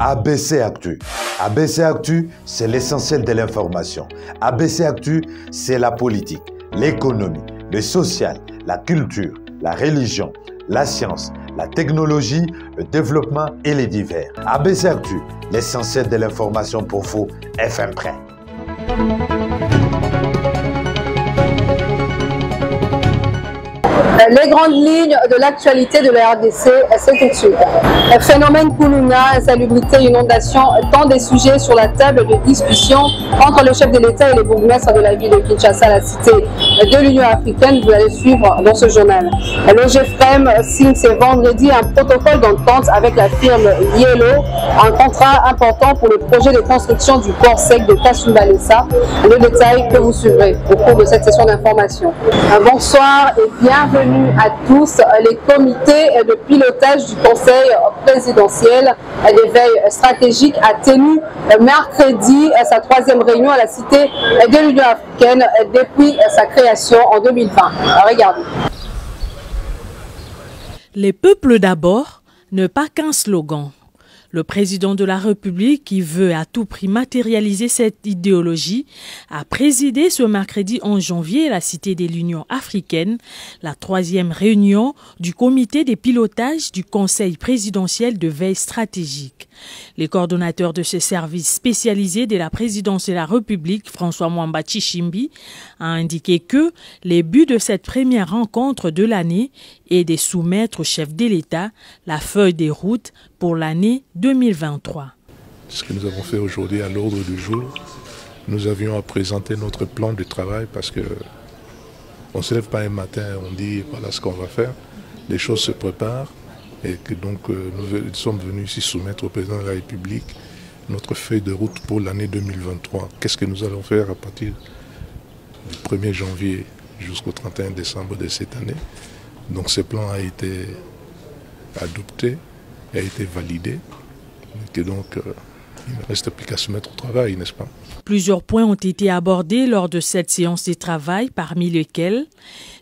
ABC Actu. ABC Actu, c'est l'essentiel de l'information. ABC Actu, c'est la politique, l'économie, le social, la culture, la religion, la science, la technologie, le développement et les divers. ABC Actu, l'essentiel de l'information pour vous, FM Prêt. Les grandes lignes de l'actualité de la RDC, c'est tout de suite. Phénomène Koulouna, insalubrité, inondation, tant des sujets sur la table de discussion entre le chef de l'État et les bourgmestres de la ville de Kinshasa, la cité de l'Union africaine. Vous allez suivre dans ce journal. L'OGFM signe ce vendredi un protocole d'entente avec la firme Yellow, un contrat important pour le projet de construction du port sec de Kasumbalesa. Le détail que vous suivrez au cours de cette session d'information. Bonsoir et bienvenue à tous. Les comités de pilotage du Conseil présidentiel d'éveil stratégique a tenu mercredi sa troisième réunion à la cité de l'Union africaine depuis sa création en 2020. Regardez. Les peuples d'abord, ne pas qu'un slogan. Le président de la République, qui veut à tout prix matérialiser cette idéologie, a présidé ce mercredi 11 janvier à la Cité de l'Union africaine la troisième réunion du comité des pilotages du Conseil présidentiel de veille stratégique. Les coordonnateurs de ce service spécialisé de la présidence de la République, François Mwamba Tshishimbi, a indiqué que les buts de cette première rencontre de l'année est de soumettre au chef de l'État la feuille des routes pour l'année 2023. Ce que nous avons fait aujourd'hui à l'ordre du jour, nous avions à présenter notre plan de travail parce que on ne se lève pas un matin, on dit voilà ce qu'on va faire, les choses se préparent et que donc nous sommes venus ici soumettre au président de la République notre feuille de route pour l'année 2023. Qu'est-ce que nous allons faire à partir du 1er janvier jusqu'au 31 décembre de cette année. Donc ce plan a été adopté, a été validé, et donc il ne reste plus qu'à se mettre au travail, n'est-ce pas? Plusieurs points ont été abordés lors de cette séance de travail, parmi lesquels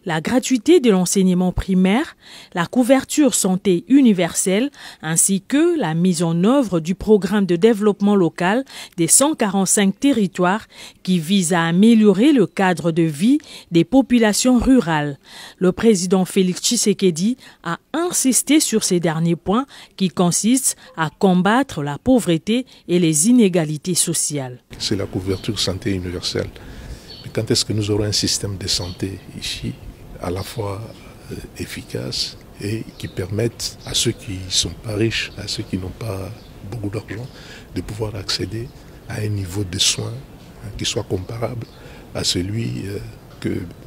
la gratuité de l'enseignement primaire, la couverture santé universelle, ainsi que la mise en œuvre du programme de développement local des 145 territoires qui vise à améliorer le cadre de vie des populations rurales. Le président Félix Tshisekedi a insisté sur ces derniers points qui consistent à combattre la pauvreté et les inégalités sociales. C'est la couverture santé universelle. Mais quand est-ce que nous aurons un système de santé ici à la fois efficace et qui permettent à ceux qui ne sont pas riches, à ceux qui n'ont pas beaucoup d'argent, de pouvoir accéder à un niveau de soins qui soit comparable à celui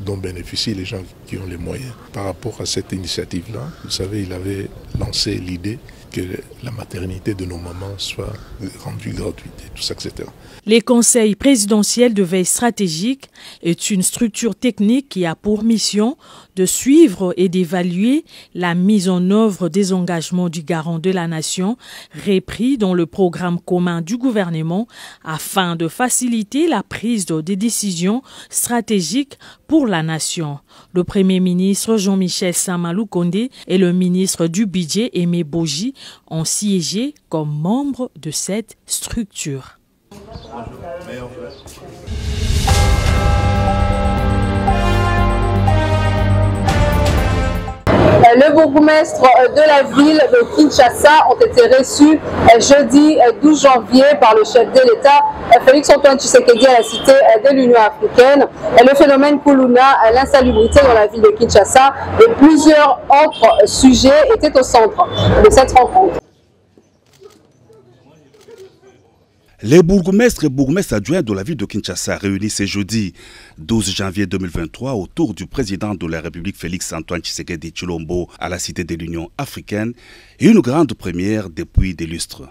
dont bénéficient les gens qui ont les moyens. Par rapport à cette initiative-là, vous savez, il avait lancé l'idée que la maternité de nos mamans soit rendue gratuite, et tout ça, etc. Les conseils présidentiels de veille stratégique est une structure technique qui a pour mission de suivre et d'évaluer la mise en œuvre des engagements du garant de la nation repris dans le programme commun du gouvernement afin de faciliter la prise de décisions stratégiques pour la nation. Le Premier ministre Jean-Michel Sama-Lukonde et le ministre du Budget Aimé Boji ont siégé comme membres de cette structure. Le bourgmestre de la ville de Kinshasa ont été reçus jeudi 12 janvier par le chef de l'État, Félix-Antoine Tshisekedi, à la cité de l'Union africaine. Le phénomène Koulouna, l'insalubrité dans la ville de Kinshasa et plusieurs autres sujets étaient au centre de cette rencontre. Les bourgmestres et bourgmestres adjoints de la ville de Kinshasa réunis ce jeudi 12 janvier 2023 autour du président de la République Félix-Antoine Tshisekedi Tshilombo à la Cité de l'Union africaine et une grande première depuis des lustres.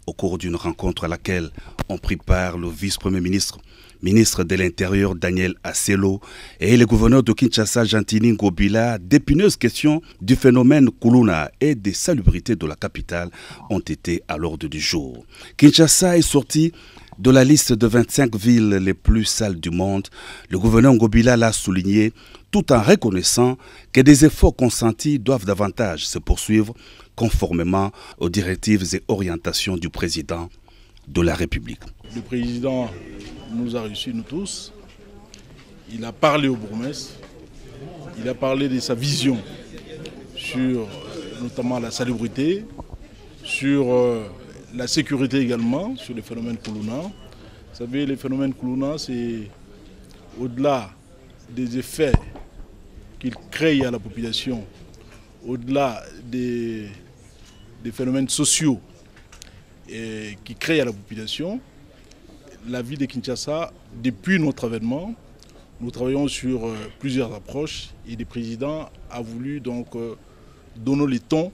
Au cours d'une rencontre à laquelle ont pris part le vice-premier ministre, ministre de l'Intérieur Daniel Asselo et le gouverneur de Kinshasa Gentini Ngobila, d'épineuses questions du phénomène Koulouna et des salubrités de la capitale ont été à l'ordre du jour. Kinshasa est sorti De la liste de 25 villes les plus sales du monde, le gouverneur Ngobila l'a souligné tout en reconnaissant que des efforts consentis doivent davantage se poursuivre conformément aux directives et orientations du président de la République. Le président nous a reçus, nous tous. Il a parlé au bourgmestre, il a parlé de sa vision sur notamment la salubrité, sur la sécurité également, sur les phénomènes Koulouna. Vous savez, les phénomènes Koulouna, c'est au-delà des effets qu'ils créent à la population, au-delà des phénomènes sociaux qui créent à la population, la ville de Kinshasa, depuis notre avènement, nous travaillons sur plusieurs approches et le président a voulu donc donner le ton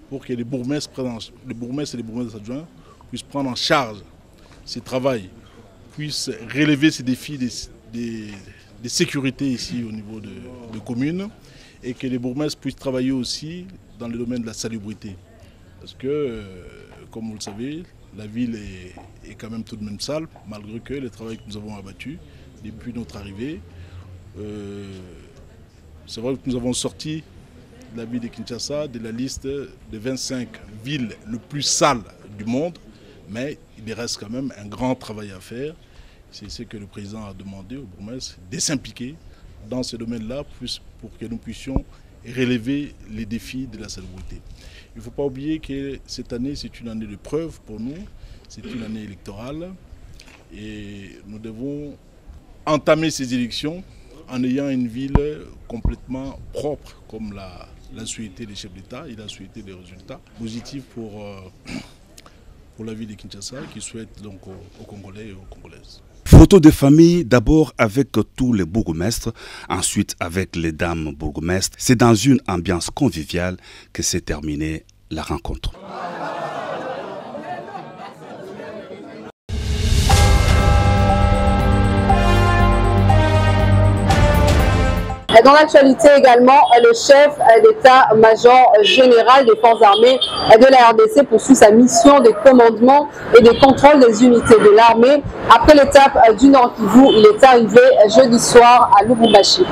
pour que les bourgmestres et les bourgmestres adjoints puissent prendre en charge ce travail, puissent relever ces défis de sécurité ici au niveau de communes et que les bourgmestres puissent travailler aussi dans le domaine de la salubrité. Parce que, comme vous le savez, la ville est quand même tout de même sale, malgré que le travail que nous avons abattu depuis notre arrivée. C'est vrai que nous avons sorti la ville de Kinshasa de la liste des 25 villes les plus sales du monde, mais il reste quand même un grand travail à faire. C'est ce que le président a demandé au bourgmestre, de s'impliquer dans ce domaine-là pour que nous puissions relever les défis de la salubrité. Il ne faut pas oublier que cette année, c'est une année de preuve pour nous, c'est une année électorale et nous devons entamer ces élections en ayant une ville complètement propre, comme l'a souhaité les chefs d'État. Il a souhaité des résultats positifs pour la ville de Kinshasa, qui souhaite donc aux Congolais et aux Congolaises. Photo de famille, d'abord avec tous les bourgmestres, ensuite avec les dames bourgmestres. C'est dans une ambiance conviviale que s'est terminée la rencontre. Dans l'actualité également, le chef d'état-major général des forces armées de la RDC poursuit sa mission de commandement et de contrôle des unités de l'armée. Après l'étape du Nord Kivu, il est arrivé jeudi soir à Lubumbashi.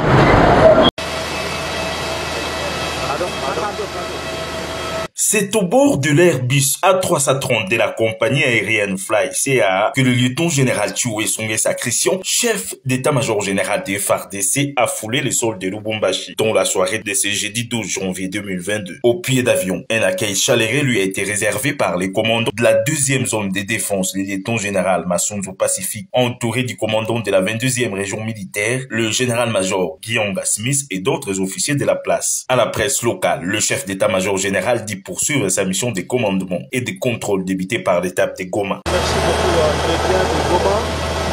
C'est au bord de l'Airbus A330 de la compagnie aérienne Fly CA que le lieutenant général Chioué Songé Sacristian, chef d'état-major général des FARDC, a foulé le sol de Lubumbashi, dont la soirée de ce jeudi 12 janvier 2022. Au pied d'avion, un accueil chaleureux lui a été réservé par les commandants de la 2e zone de défense, le lieutenant général Massunzo Pacifique, entouré du commandant de la 22e région militaire, le général-major Guillaume Smith et d'autres officiers de la place. À la presse locale, le chef d'état-major général dit poursuivre sa mission de commandement et de contrôle débutée par l'étape de Goma. Merci beaucoup à bien de Goma.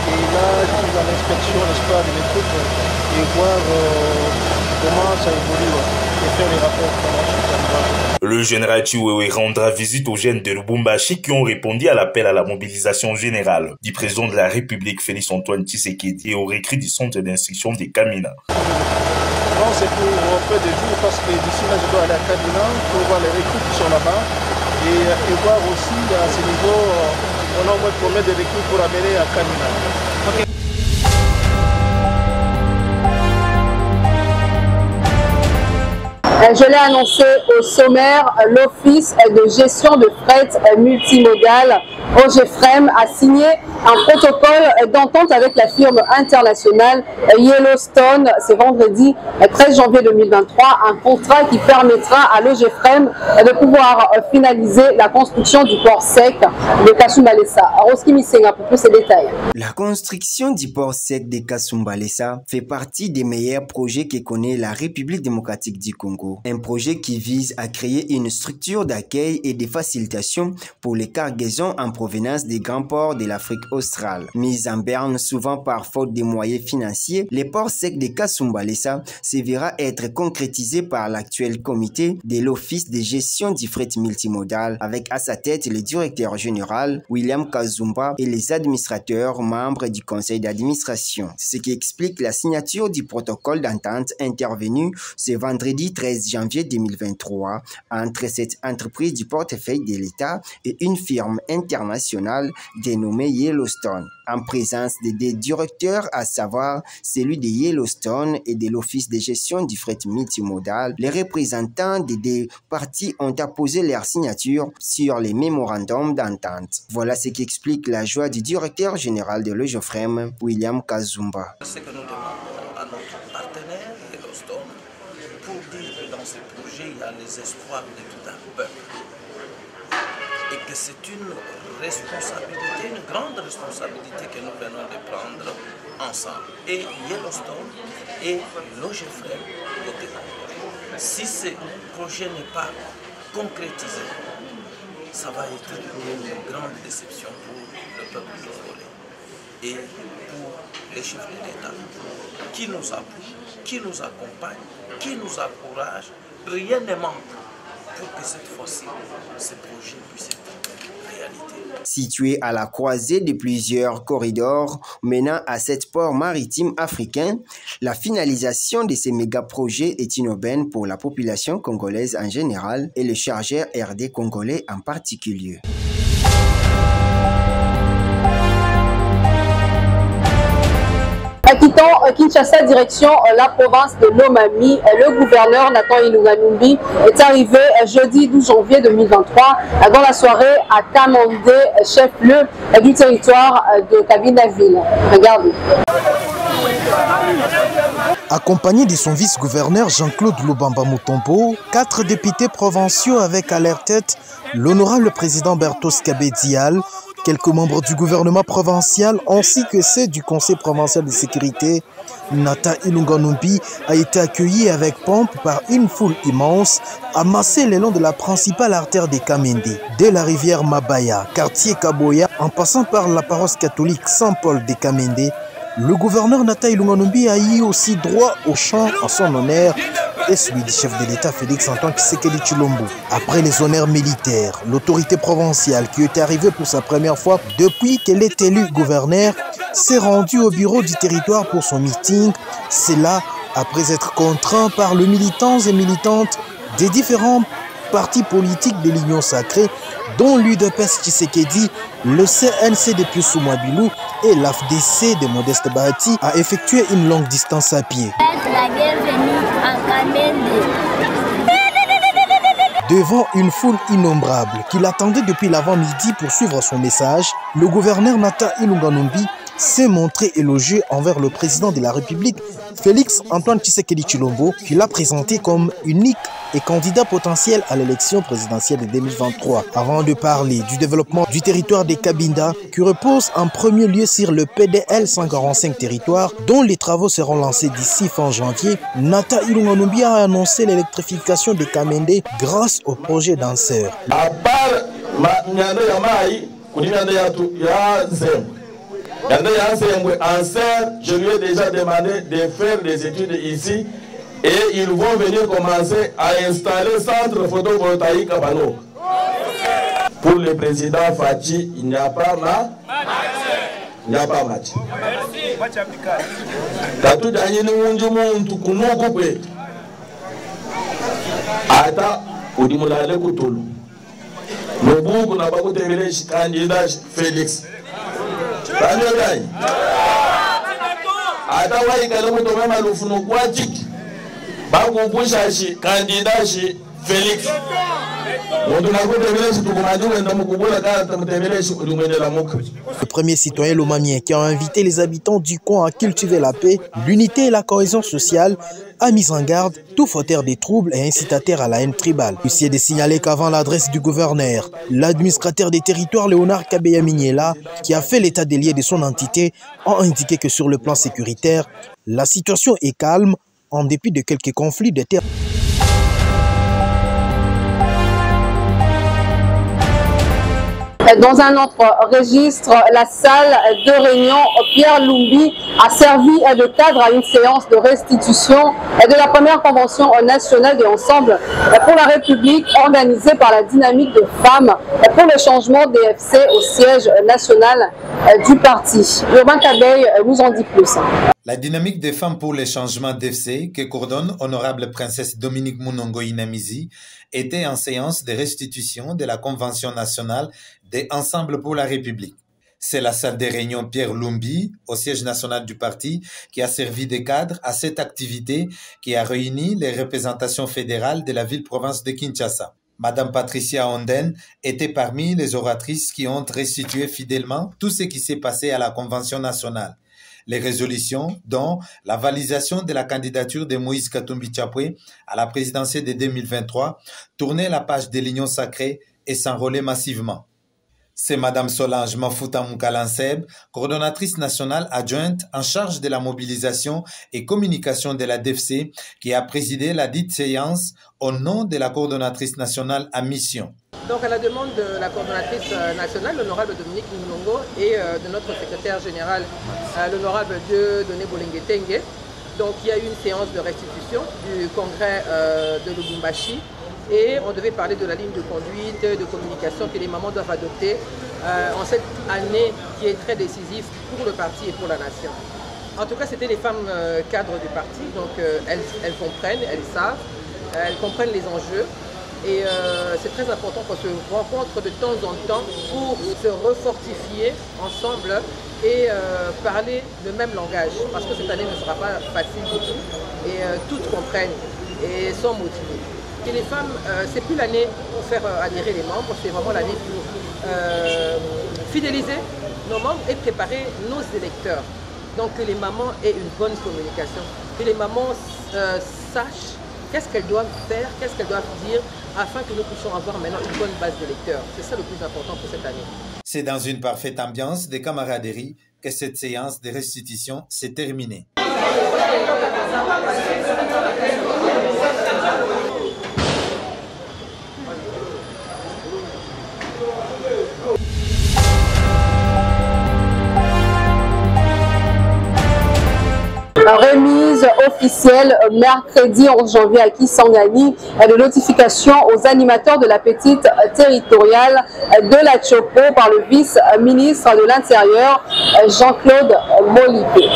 Et là, je suis dans l'inspection, n'est-ce pas, des troupes et voir comment ça évolue et faire les rapports. Le général Chiwewe rendra visite aux jeunes de Lubumbashi qui ont répondu à l'appel à la mobilisation générale du président de la République Félix Antoine Tshisekedi et au recrues du centre d'instruction des Kamina. Non, c'est pour peu de jours parce que d'ici là je dois aller à Kamina pour voir les recrues qui sont là-bas et voir aussi à ce niveau on a au moins combien de recrues pour amener à Kamina. Okay. Je l'ai annoncé au sommaire, l'Office de gestion de fret multimodal, OGFREM, a signé un protocole d'entente avec la firme internationale Yellowstone, c'est vendredi 13 janvier 2023, un contrat qui permettra à l'OGFREM de pouvoir finaliser la construction du port sec de Kasumbalesa. Roski Misenga pour plus ces détails. La construction du port sec de Kasumbalesa fait partie des meilleurs projets que connaît la République démocratique du Congo. Un projet qui vise à créer une structure d'accueil et de facilitation pour les cargaisons en provenance des grands ports de l'Afrique australe. Mise en berne souvent par faute de moyens financiers, le port sec de Kasumbalesa se verra être concrétisé par l'actuel comité de l'Office de gestion du fret multimodal avec à sa tête le directeur général William Kazumba et les administrateurs membres du conseil d'administration. Ce qui explique la signature du protocole d'entente intervenu ce vendredi 13 13 janvier 2023 entre cette entreprise du portefeuille de l'État et une firme internationale dénommée Yellowstone, en présence des deux directeurs, à savoir celui de Yellowstone et de l'Office de gestion du fret multimodal. Les représentants des deux parties ont apposé leur signature sur les mémorandums d'entente. Voilà ce qui explique la joie du directeur général de l'Ojofrem, William Kazumba. C'est que nous demandons à notre partenaire Yellowstone pour dire que dans ce projet, il y a les espoirs de tout un peuple. Et que c'est une responsabilité, une grande responsabilité que nous venons de prendre ensemble. Et Yellowstone et l'Ojofrem côté Congolais. Si ce projet n'est pas concrétisé, ça va être une grande déception pour le peuple congolais et pour les chefs de l'État qui nous appuient, qui nous accompagnent, qui nous encouragent. Rien ne manque pour que cette fois-ci, ce projet puisse être réalité. Situé à la croisée de plusieurs corridors menant à cet port maritime africain, la finalisation de ces méga-projets est une aubaine pour la population congolaise en général et le chargeur RD congolais en particulier. Quittant Kinshasa, direction la province de Lomami, le gouverneur Nathan Ilunga Numbi est arrivé jeudi 12 janvier 2023 dans la soirée à Kamandé, chef-lieu du territoire de Kabinda-Ville. Regardez. Accompagné de son vice-gouverneur Jean-Claude Lobamba Mutombo, 4 députés provinciaux avec à leur tête l'honorable président Bertos Kabedial, quelques membres du gouvernement provincial ainsi que ceux du conseil provincial de sécurité, Nathan Ilunga Numbi a été accueilli avec pompe par une foule immense amassée le long de la principale artère des Kamende, dès la rivière Mabaya, quartier Kaboya, en passant par la paroisse catholique Saint-Paul des Kamende. Le gouverneur Nathan Ilunga Numbi a eu aussi droit au chant en son honneur et celui du chef de l'État Félix Antoine Tshisekedi Tshilombo. Après les honneurs militaires, l'autorité provinciale qui est arrivée pour sa première fois depuis qu'elle est élue gouverneur s'est rendue au bureau du territoire pour son meeting. C'est là, après être contraint par les militants et militantes des différents partis politiques de l'Union sacrée, dont l'UDPS Tshisekedi, le CNC de Piusu-Mwabilou et l'AFDC de Modeste Bahati, a effectué une longue distance à pied. Devant une foule innombrable qui l'attendait depuis l'avant-midi pour suivre son message, le gouverneur Nathan Ilunga Numbi s'est montré élogieux envers le président de la République, Félix Antoine Tshisekedi Tshilombo, qui l'a présenté comme unique et candidat potentiel à l'élection présidentielle de 2023. Avant de parler du développement du territoire des Kabinda, qui repose en premier lieu sur le PDL 145 territoires, dont les travaux seront lancés d'ici fin janvier, Nathan Ilunga Numbi a annoncé l'électrification des Kamende grâce au projet Danseur. À part en serre, je lui ai déjà demandé de faire des études ici et ils vont venir commencer à installer centre photovoltaïque à Bano. Pour le président Fachi, il n'y a pas il n'y a pas match. Ata udimulale kutulu. Mobugu na baku tebele candidat Félix. Ata wa ikale muto mema lufuno kwa chiki. Baku busha shi candidat shi Félix. Le premier citoyen lomamien qui a invité les habitants du coin à cultiver la paix, l'unité et la cohésion sociale a mis en garde tout fauteur des troubles et incitateur à la haine tribale. Il est de signaler qu'avant l'adresse du gouverneur, l'administrateur des territoires Léonard Kabeya Miniela, qui a fait l'état des lieux de son entité, a indiqué que sur le plan sécuritaire, la situation est calme en dépit de quelques conflits de terre. Dans un autre registre, la salle de réunion Pierre Lumbi a servi de cadre à une séance de restitution de la première convention nationale de l'ensemble pour la République organisée par la dynamique de femmes pour le changement des FC au siège national du parti. Urbain Kabeï nous en dit plus. La dynamique des femmes pour le changement d'FC, que coordonne honorable princesse Dominique Munongo Inamizi, était en séance de restitution de la Convention nationale des Ensembles pour la République. C'est la salle des réunions Pierre Lumbi, au siège national du parti, qui a servi de cadre à cette activité qui a réuni les représentations fédérales de la ville-province de Kinshasa. Madame Patricia Onden était parmi les oratrices qui ont restitué fidèlement tout ce qui s'est passé à la Convention nationale. Les résolutions, dont la validation de la candidature de Moïse Katumbi Chapwe à la présidentielle de 2023, tournaient la page de l'Union sacrée et s'enrôlaient massivement. C'est Madame Solange Mafouta Moukalanseb, coordonnatrice nationale adjointe en charge de la mobilisation et communication de la DFC, qui a présidé la dite séance au nom de la coordonnatrice nationale à mission. Donc à la demande de la coordonnatrice nationale, l'honorable Dominique Munongo, et de notre secrétaire général, l'honorable Dieudonné Bolengue-Tengue, donc il y a eu une séance de restitution du congrès de Lubumbashi et on devait parler de la ligne de conduite, de communication que les mamans doivent adopter en cette année qui est très décisive pour le parti et pour la nation. En tout cas, c'était les femmes cadres du parti, donc elles comprennent, elles savent, elles comprennent les enjeux. Et c'est très important qu'on se rencontre de temps en temps pour se refortifier ensemble et parler le même langage. Parce que cette année ne sera pas facile du tout. Et toutes comprennent et sont motivées. Et les femmes, c'est plus l'année pour faire adhérer les membres, c'est vraiment l'année pour fidéliser nos membres et préparer nos électeurs. Donc que les mamans aient une bonne communication, que les mamans sachent qu'est-ce qu'elles doivent faire, qu'est-ce qu'elles doivent dire, afin que nous puissions avoir maintenant une bonne base d'électeurs. C'est ça le plus important pour cette année. C'est dans une parfaite ambiance de camaraderie que cette séance de restitution s'est terminée. Remise officielle mercredi 11 janvier à Kisangani de notification aux animateurs de la petite territoriale de la Chopo par le vice-ministre de l'Intérieur Jean-Claude Molipé.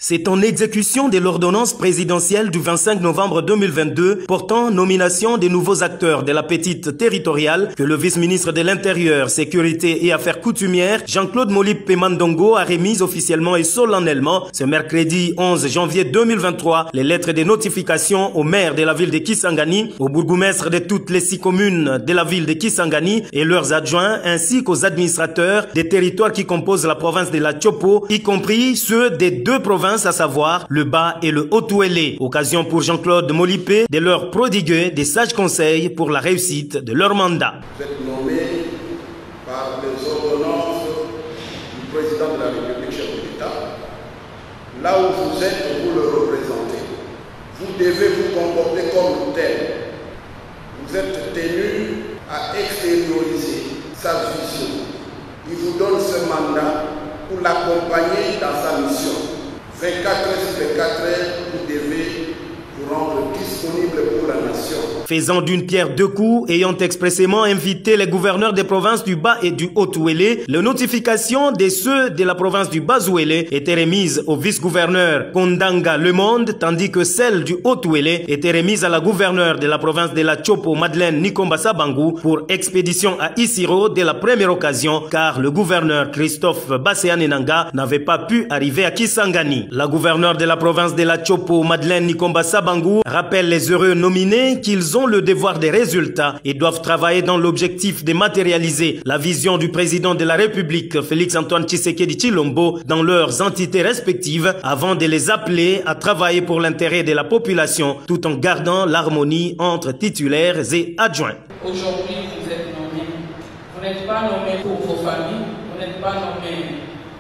C'est en exécution de l'ordonnance présidentielle du 25 novembre 2022 portant nomination des nouveaux acteurs de la petite territoriale que le vice-ministre de l'Intérieur, Sécurité et Affaires coutumières, Jean-Claude Molipé Mandongo, a remis officiellement et solennellement ce mercredi 11 janvier 2023 les lettres de notification aux maires de la ville de Kisangani, aux bourgmestres de toutes les 6 communes de la ville de Kisangani et leurs adjoints, ainsi qu'aux administrateurs des territoires qui composent la province de la Chopo, y compris ceux des 2 provinces, à savoir le Bas et le Haut-Ouélé. Occasion pour Jean-Claude Molipé de leur prodiguer des sages conseils pour la réussite de leur mandat. Vous êtes nommé par les ordonnances du président de la République, chef de l'État. Là où vous êtes, vous le représentez. Vous devez vous comporter comme tel. Vous êtes tenu à extérioriser sa vision. Il vous donne ce mandat pour l'accompagner dans sa mission. 24 heures sur 24 heures, vous devez vous rendre disponible pour la nation. Faisant d'une pierre 2 coups, ayant expressément invité les gouverneurs des provinces du Bas et du Haut-Ouélé, la notification de ceux de la province du Bas-Ouélé était remise au vice-gouverneur Kondanga Le Monde, tandis que celle du Haut-Ouélé était remise à la gouverneure de la province de la Chopo, Madeleine Nikombasa Bangou, pour expédition à Isiro dès la première occasion, car le gouverneur Christophe Basséanenanga n'avait pas pu arriver à Kisangani. La gouverneure de la province de la Chopo, Madeleine Nikombasa Bangou, rappelle les heureux nominés qu'ils ont le devoir des résultats et doivent travailler dans l'objectif de matérialiser la vision du président de la République, Félix Antoine Tshisekedi Tshilombo, dans leurs entités respectives avant de les appeler à travailler pour l'intérêt de la population tout en gardant l'harmonie entre titulaires et adjoints. Aujourd'hui, vous êtes nommés. Vous n'êtes pas nommés pour vos familles, vous n'êtes pas nommés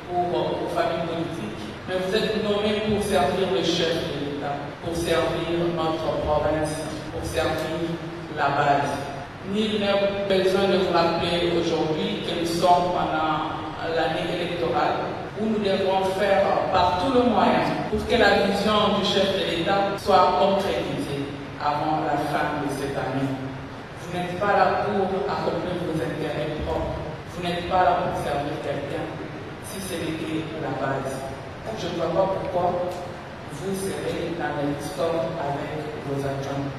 pour vos familles politiques, mais vous êtes nommés pour servir le chef de l'État, pour servir notre province, pour servir la base. Nul n'a besoin de vous rappeler aujourd'hui que nous sommes pendant l'année électorale où nous devons faire par tous les moyens pour que la vision du chef de l'État soit concrétisée avant la fin de cette année. Vous n'êtes pas là pour accomplir vos intérêts propres. Vous n'êtes pas là pour servir quelqu'un si ce n'était la base. Je ne vois pas pourquoi vous serez dans les discours avec vos adjoints.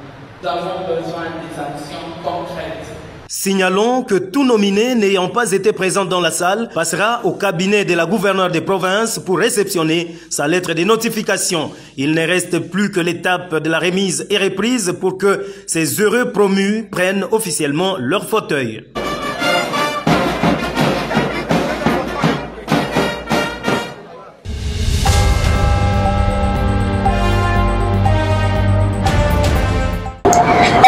Nous avons besoin des actions concrètes. Signalons que tout nominé n'ayant pas été présent dans la salle passera au cabinet de la gouverneure des provinces pour réceptionner sa lettre de notification. Il ne reste plus que l'étape de la remise et reprise pour que ces heureux promus prennent officiellement leur fauteuil.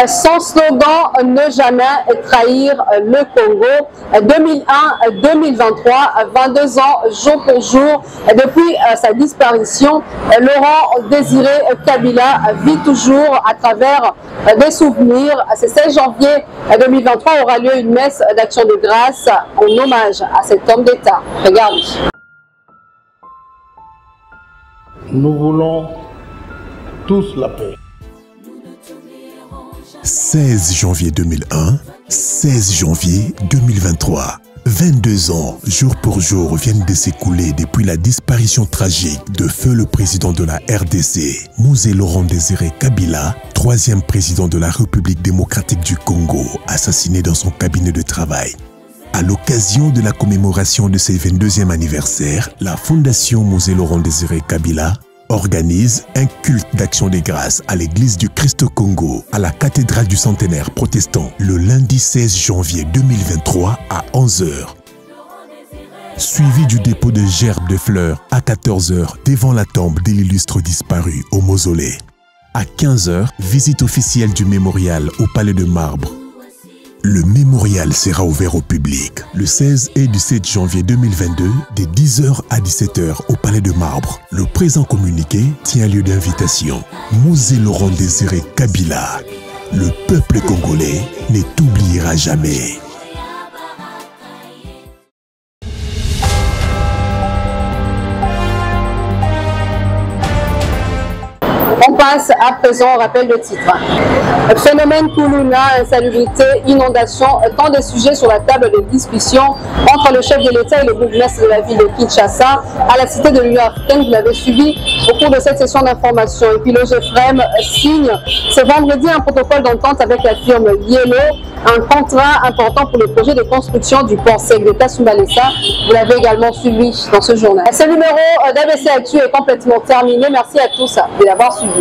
Son slogan « Ne jamais trahir le Congo » 2001-2023, 22 ans jour pour jour. Depuis sa disparition, Laurent Désiré Kabila vit toujours à travers des souvenirs. Ce 16 janvier 2023 aura lieu une messe d'action de grâce en hommage à cet homme d'État. Regardez. Nous voulons tous la paix. 16 janvier 2001, 16 janvier 2023. 22 ans, jour pour jour, viennent de s'écouler depuis la disparition tragique de feu le président de la RDC, Mzee Laurent Désiré Kabila, 3e président de la République démocratique du Congo, assassiné dans son cabinet de travail. À l'occasion de la commémoration de ses 22e anniversaire, la Fondation Mzee Laurent Désiré Kabila organise un culte d'action des grâces à l'église du Christ au Congo, à la cathédrale du centenaire protestant, le lundi 16 janvier 2023 à 11 h. Suivi du dépôt de gerbes de fleurs à 14 h devant la tombe de l'illustre disparu au mausolée. À 15 h, visite officielle du mémorial au Palais de Marbre. Le mémorial sera ouvert au public le 16 et 17 janvier 2022 de 10 h à 17 h au Palais de Marbre. Le présent communiqué tient lieu d'invitation. Mzee Laurent Désiré Kabila, le peuple congolais ne t'oubliera jamais. On passe à présent au rappel de titre. Phénomène Kuluna, insalubrité, inondation, tant de sujets sur la table de discussion entre le chef de l'État et le bourgmestre de la ville de Kinshasa à la cité de l'Union africaine. Vous l'avez suivi au cours de cette session d'information. Et puis le GFREM signe ce vendredi un protocole d'entente avec la firme Yellow, un contrat important pour le projet de construction du port sec de Kasumbalesa. Vous l'avez également suivi dans ce journal. Ce numéro d'ABC Actu est complètement terminé. Merci à tous de l'avoir suivi.